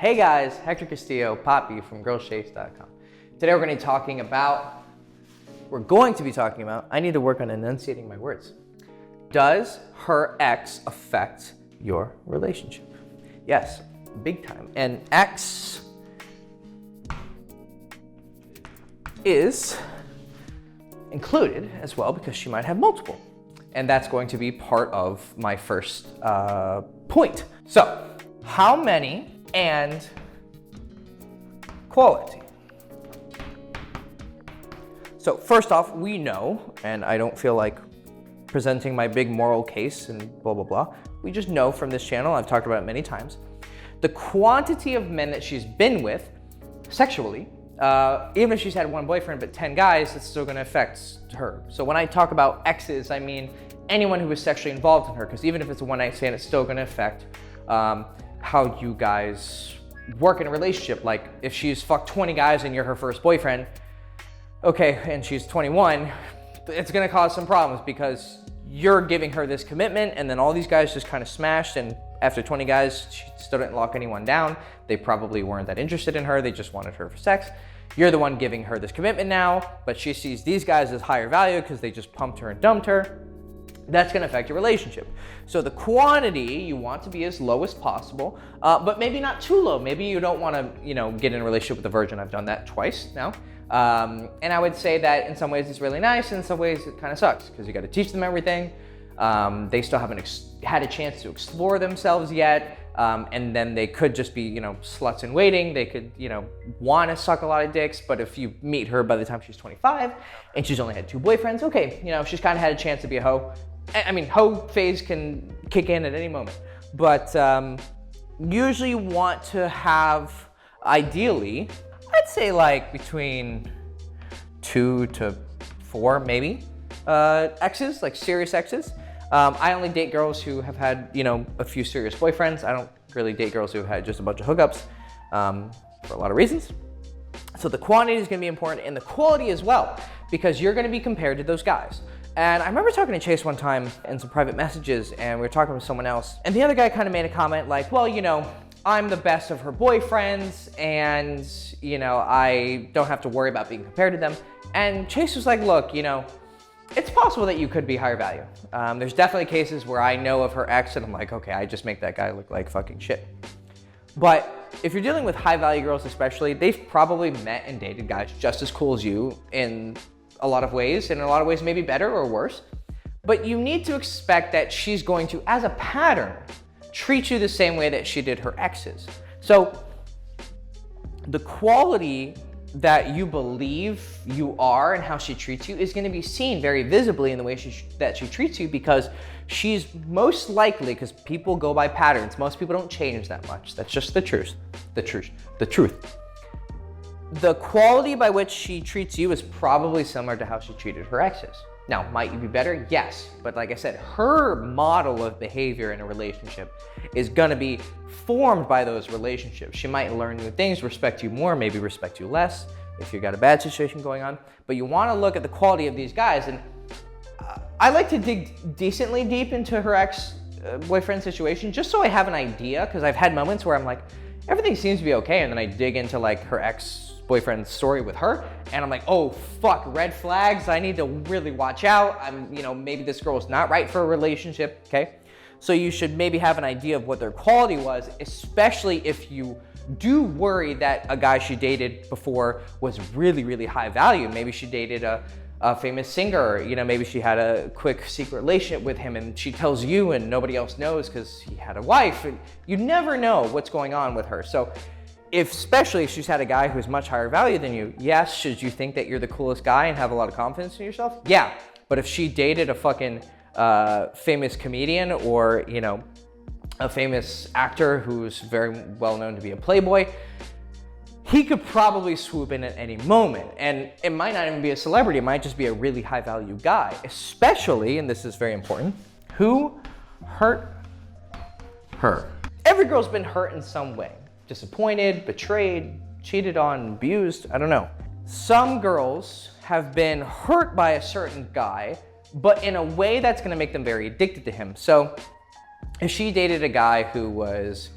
Hey guys, Hector Castillo, Poppy from girlshapes.com. Today we're going to be talking about, I need to work on enunciating my words. Does her ex affect your relationship? Yes, big time. And ex is included as well because she might have multiple. And that's going to be part of my first point. So, how many and quality? So first off, we know, and I don't feel like presenting my big moral case and blah, blah, blah. We just know from this channel, I've talked about it many times, the quantity of men that she's been with sexually, even if she's had one boyfriend but 10 guys, it's still gonna affect her. So when I talk about exes, I mean anyone who was sexually involved in her, because even if it's a one night stand, it's still gonna affect how you guys work in a relationship. Like if she's fucked 20 guys and you're her first boyfriend, okay, and she's 21, it's gonna cause some problems because you're giving her this commitment and then all these guys just kind of smashed, and after 20 guys, she still didn't lock anyone down. They probably weren't that interested in her, they just wanted her for sex. You're the one giving her this commitment now, but she sees these guys as higher value because they just pumped her and dumped her. That's gonna affect your relationship. So the quantity, you want to be as low as possible, but maybe not too low. Maybe you don't wanna, get in a relationship with a virgin. I've done that twice now. And I would say that in some ways it's really nice, and in some ways it kind of sucks because you got to teach them everything. They still haven't had a chance to explore themselves yet. And then they could just be, sluts in waiting. They could, want to suck a lot of dicks, but if you meet her by the time she's 25 and she's only had 2 boyfriends, okay, she's kind of had a chance to be a hoe. I mean, hoe phase can kick in at any moment, but usually you want to have, ideally, I'd say like between 2 to 4 maybe exes, like serious exes. I only date girls who have had, a few serious boyfriends. I don't really date girls who have had just a bunch of hookups for a lot of reasons. So the quantity is gonna be important, and the quality as well, because you're gonna be compared to those guys. And I remember talking to Chase one time in some private messages, and we were talking with someone else, and the other guy kind of made a comment like, well, I'm the best of her boyfriends, and I don't have to worry about being compared to them. And Chase was like, look, it's possible that you could be higher value. There's definitely cases where I know of her ex and I'm like, okay, I just make that guy look like fucking shit. But if you're dealing with high value girls especially, they've probably met and dated guys just as cool as you in a lot of ways, and in a lot of ways maybe better or worse. But you need to expect that she's going to, as a pattern, treat you the same way that she did her exes. So the quality that you believe you are and how she treats you is going to be seen very visibly in the way that she treats you, because she's most likely, because people go by patterns, most people don't change that much. That's just the truth. The quality by which she treats you is probably similar to how she treated her exes. Now, might you be better? Yes. But like I said, her model of behavior in a relationship is gonna be formed by those relationships. She might learn new things, respect you more, maybe respect you less if you've got a bad situation going on. But you wanna look at the quality of these guys. And I like to dig decently deep into her ex-boyfriend situation just so I have an idea, because I've had moments where I'm like, everything seems to be okay, and then I dig into like her ex-boyfriend's story with her, and I'm like, oh fuck, red flags, I need to really watch out. Maybe this girl's not right for a relationship, okay? So you should maybe have an idea of what their quality was, especially if you do worry that a guy she dated before was really, really high value. Maybe she dated a famous singer, maybe she had a quick secret relationship with him and she tells you and nobody else knows because he had a wife, and you never know what's going on with her. So especially if she's had a guy who's much higher value than you, yes, should you think that you're the coolest guy and have a lot of confidence in yourself? Yeah, but if she dated a fucking famous comedian or, a famous actor who's very well known to be a playboy, he could probably swoop in at any moment. And it might not even be a celebrity, it might just be a really high value guy, especially, and this is very important, who hurt her. Every girl's been hurt in some way. Disappointed, betrayed, cheated on, abused, I don't know. Some girls have been hurt by a certain guy, but in a way that's gonna make them very addicted to him. So if she dated a guy who was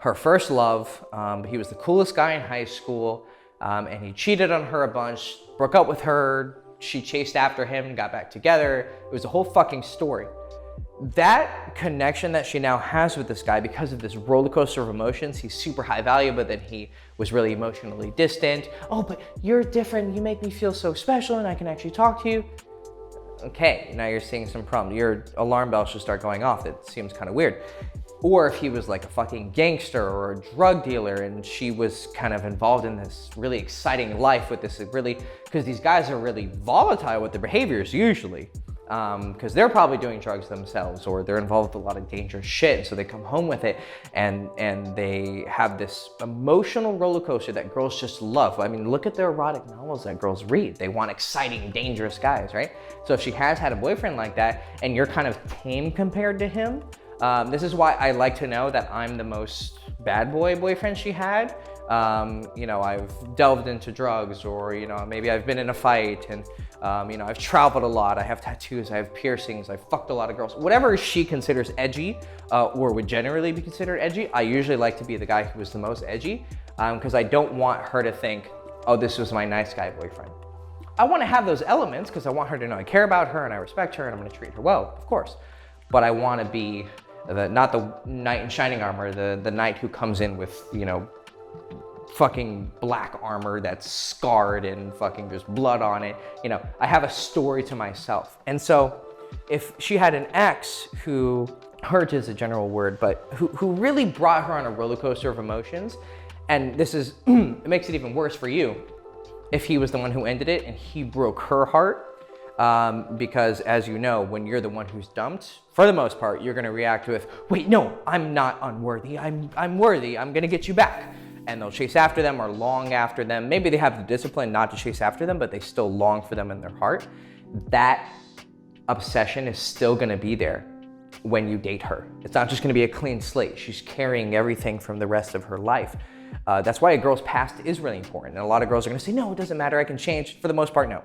her first love. He was the coolest guy in high school, and he cheated on her a bunch, broke up with her. She chased after him, got back together. It was a whole fucking story. That connection that she now has with this guy, because of this roller coaster of emotions, he's super high value, but then he was really emotionally distant. Oh, but you're different. You make me feel so special and I can actually talk to you. Okay, now you're seeing some problems. Your alarm bell should start going off. That seems kind of weird. Or if he was like a fucking gangster or a drug dealer and she was kind of involved in this really exciting life with this really, because these guys are really volatile with their behaviors usually, because they're probably doing drugs themselves or they're involved with a lot of dangerous shit. So they come home with it and they have this emotional roller coaster that girls just love. I mean, look at the erotic novels that girls read. They want exciting, dangerous guys, right? So if she has had a boyfriend like that and you're kind of tame compared to him, this is why I like to know that I'm the most bad boy boyfriend she had. You know, I've delved into drugs, or, you know, maybe I've been in a fight, and, you know, I've traveled a lot. I have tattoos, I have piercings, I've fucked a lot of girls. Whatever she considers edgy, or would generally be considered edgy, I usually like to be the guy who was the most edgy, because I don't want her to think, oh, this was my nice guy boyfriend. I want to have those elements because I want her to know I care about her and I respect her and I'm going to treat her well, of course. But I want to be not the knight in shining armor, the knight who comes in with, you know, fucking black armor that's scarred and fucking there's blood on it. You know, I have a story to myself. And so if she had an ex who, hurt is a general word, but who really brought her on a roller coaster of emotions, and this is, it makes it even worse for you if he was the one who ended it and he broke her heart. Because as you know, when you're the one who's dumped, for the most part, you're gonna react with, wait, no, I'm not unworthy, I'm worthy, I'm gonna get you back. And they'll chase after them or long after them. Maybe they have the discipline not to chase after them, but they still long for them in their heart. That obsession is still gonna be there when you date her. It's not just gonna be a clean slate. She's carrying everything from the rest of her life. That's why a girl's past is really important. And a lot of girls are gonna say, no, it doesn't matter, I can change. For the most part, no.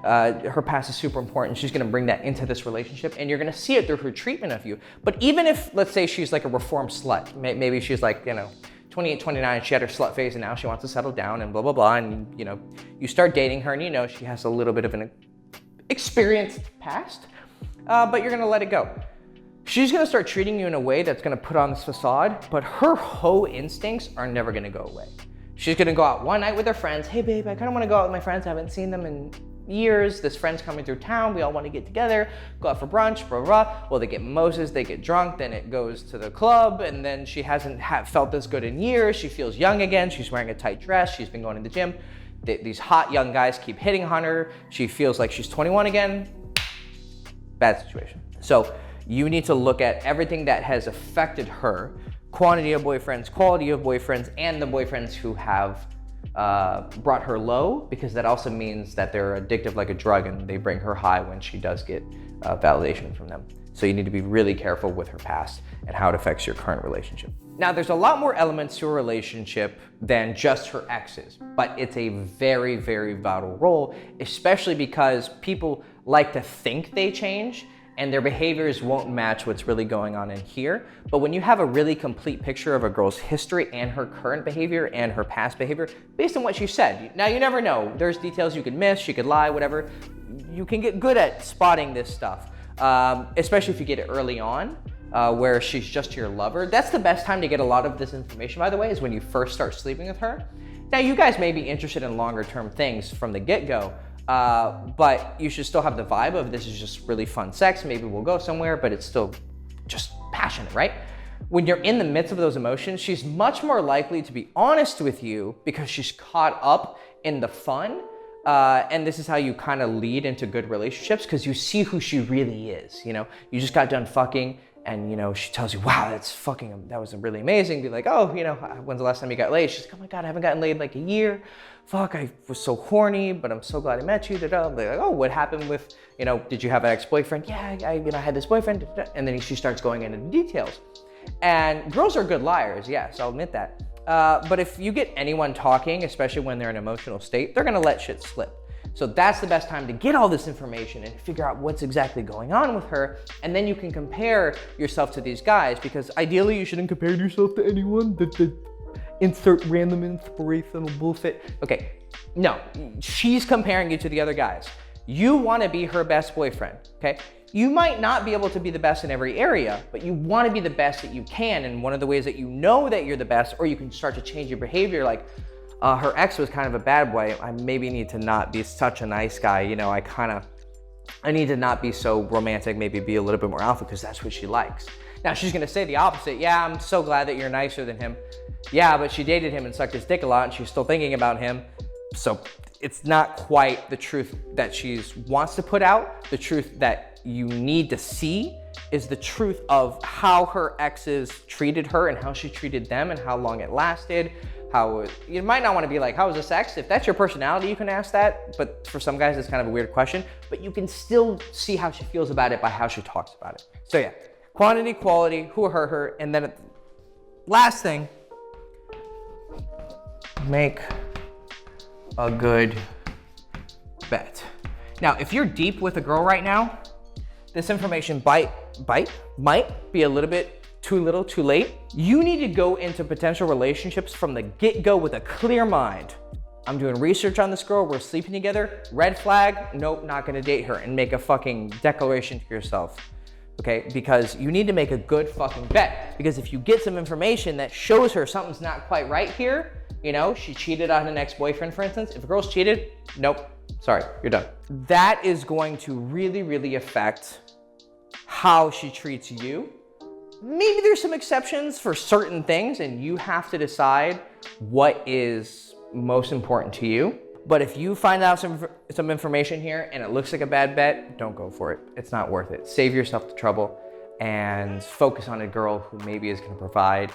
Her past is super important. She's gonna bring that into this relationship and you're gonna see it through her treatment of you. But even if, let's say she's like a reformed slut, maybe she's like, you know, 28, 29, she had her slut phase and now she wants to settle down and blah, blah, blah. And you know, you start dating her and you know she has a little bit of an experienced past, but you're gonna let it go. She's gonna start treating you in a way that's gonna put on this facade, but her hoe instincts are never gonna go away. She's gonna go out one night with her friends. Hey babe, I kinda wanna go out with my friends. I haven't seen them in years. This friend's coming through town. We all want to get together, go out for brunch, blah, blah, blah. Well, they get mimosas, they get drunk, then it goes to the club, and then she hasn't felt this good in years. She feels young again. She's wearing a tight dress. She's been going to the gym. These hot young guys keep hitting on her. She feels like she's 21 again. Bad situation. So you need to look at everything that has affected her, quantity of boyfriends, quality of boyfriends, and the boyfriends who have brought her low, because that also means that they're addictive like a drug and they bring her high when she does get validation from them. So you need to be really careful with her past and how it affects your current relationship. Now, there's a lot more elements to a relationship than just her exes, but it's a very, very vital role, especially because people like to think they change and their behaviors won't match what's really going on in here. But when you have a really complete picture of a girl's history and her current behavior and her past behavior, based on what she said, now you never know, there's details you could miss, she could lie, whatever. You can get good at spotting this stuff, especially if you get it early on, where she's just your lover. That's the best time to get a lot of this information, by the way, is when you first start sleeping with her. Now, you guys may be interested in longer term things from the get-go, but you should still have the vibe of this is just really fun sex. Maybe we'll go somewhere, but it's still just passionate, right? When you're in the midst of those emotions, she's much more likely to be honest with you because she's caught up in the fun. And this is how you kind of lead into good relationships, because you see who she really is. You know, you just got done fucking and, you know, she tells you, wow, that was really amazing. Be like, oh, you know, when's the last time you got laid? She's like, oh my God, I haven't gotten laid in like a year. Fuck, I was so horny, but I'm so glad I met you. They're like, oh, what happened with, you know, did you have an ex-boyfriend? Yeah, I had this boyfriend. And then she starts going into the details. And girls are good liars, yes, I'll admit that. But if you get anyone talking, especially when they're in an emotional state, they're gonna let shit slip. So that's the best time to get all this information and figure out what's exactly going on with her. And then you can compare yourself to these guys, because ideally you shouldn't compare yourself to anyone. Insert random inspirational bullshit. Okay, no, she's comparing you to the other guys. You want to be her best boyfriend, okay? You might not be able to be the best in every area, but you want to be the best that you can. And one of the ways that you know that you're the best, or you can start to change your behavior, like her ex was kind of a bad boy. I maybe need to not be such a nice guy. You know, I need to not be so romantic, maybe be a little bit more alpha, because that's what she likes. Now she's gonna say the opposite. Yeah, I'm so glad that you're nicer than him. Yeah, but she dated him and sucked his dick a lot and she's still thinking about him. So it's not quite the truth that she wants to put out. The truth that you need to see is the truth of how her exes treated her and how she treated them and how long it lasted. You might not want to be like, how was the sex? If that's your personality, you can ask that. But for some guys, it's kind of a weird question. But you can still see how she feels about it by how she talks about it. So yeah, quantity, quality, who hurt her. And then last thing, make a good bet. Now, if you're deep with a girl right now, this information might be a little bit too little, too late. You need to go into potential relationships from the get-go with a clear mind. I'm doing research on this girl, we're sleeping together, red flag, nope, not gonna date her, and make a fucking declaration to yourself, okay? Because you need to make a good fucking bet. Because if you get some information that shows her something's not quite right here, you know, she cheated on an ex-boyfriend, for instance. If a girl's cheated, nope, sorry, you're done. That is going to really, really affect how she treats you. Maybe there's some exceptions for certain things and you have to decide what is most important to you. But if you find out some information here and it looks like a bad bet, don't go for it. It's not worth it. Save yourself the trouble and focus on a girl who maybe is gonna provide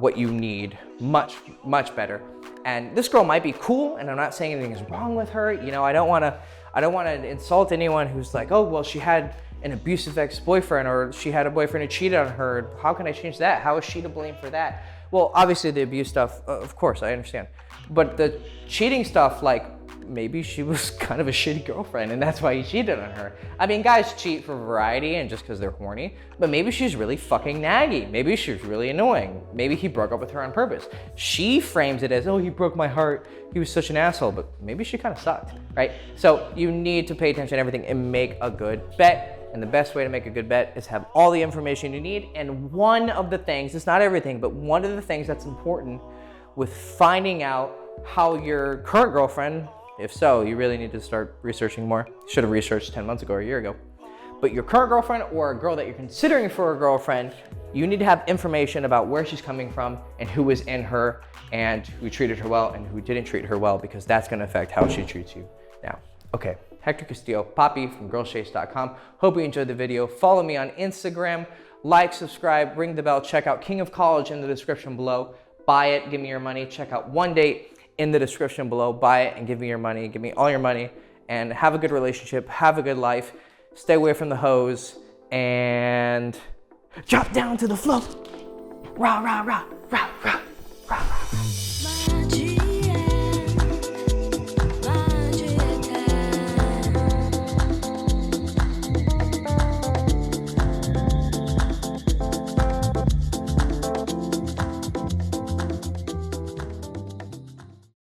what you need much, much better. And this girl might be cool, and I'm not saying anything is wrong with her. You know, I don't wanna insult anyone who's like, oh, well, she had an abusive ex-boyfriend, or she had a boyfriend who cheated on her. How can I change that? How is she to blame for that? Well, obviously the abuse stuff, of course, I understand. But the cheating stuff, like, maybe she was kind of a shitty girlfriend and that's why he cheated on her. I mean, guys cheat for variety and just because they're horny, but maybe she's really fucking naggy. Maybe she's really annoying. Maybe he broke up with her on purpose. She frames it as, oh, he broke my heart, he was such an asshole, but maybe she kind of sucked, right? So you need to pay attention to everything and make a good bet. And the best way to make a good bet is have all the information you need. And one of the things, it's not everything, but one of the things that's important with finding out how your current girlfriend, if so, you really need to start researching more. Should have researched 10 months ago or a year ago. But your current girlfriend or a girl that you're considering for a girlfriend, you need to have information about where she's coming from and who was in her and who treated her well and who didn't treat her well, because that's gonna affect how she treats you now. Okay, Hector Castillo, Poppy from girlchase.com. Hope you enjoyed the video. Follow me on Instagram, like, subscribe, ring the bell, check out King of College in the description below. Buy it, give me your money. Check out One Date in the description below. Buy it and give me your money. Give me all your money and have a good relationship, have a good life. Stay away from the hoes and drop down to the floor. Rah, rah, rah, rah, rah.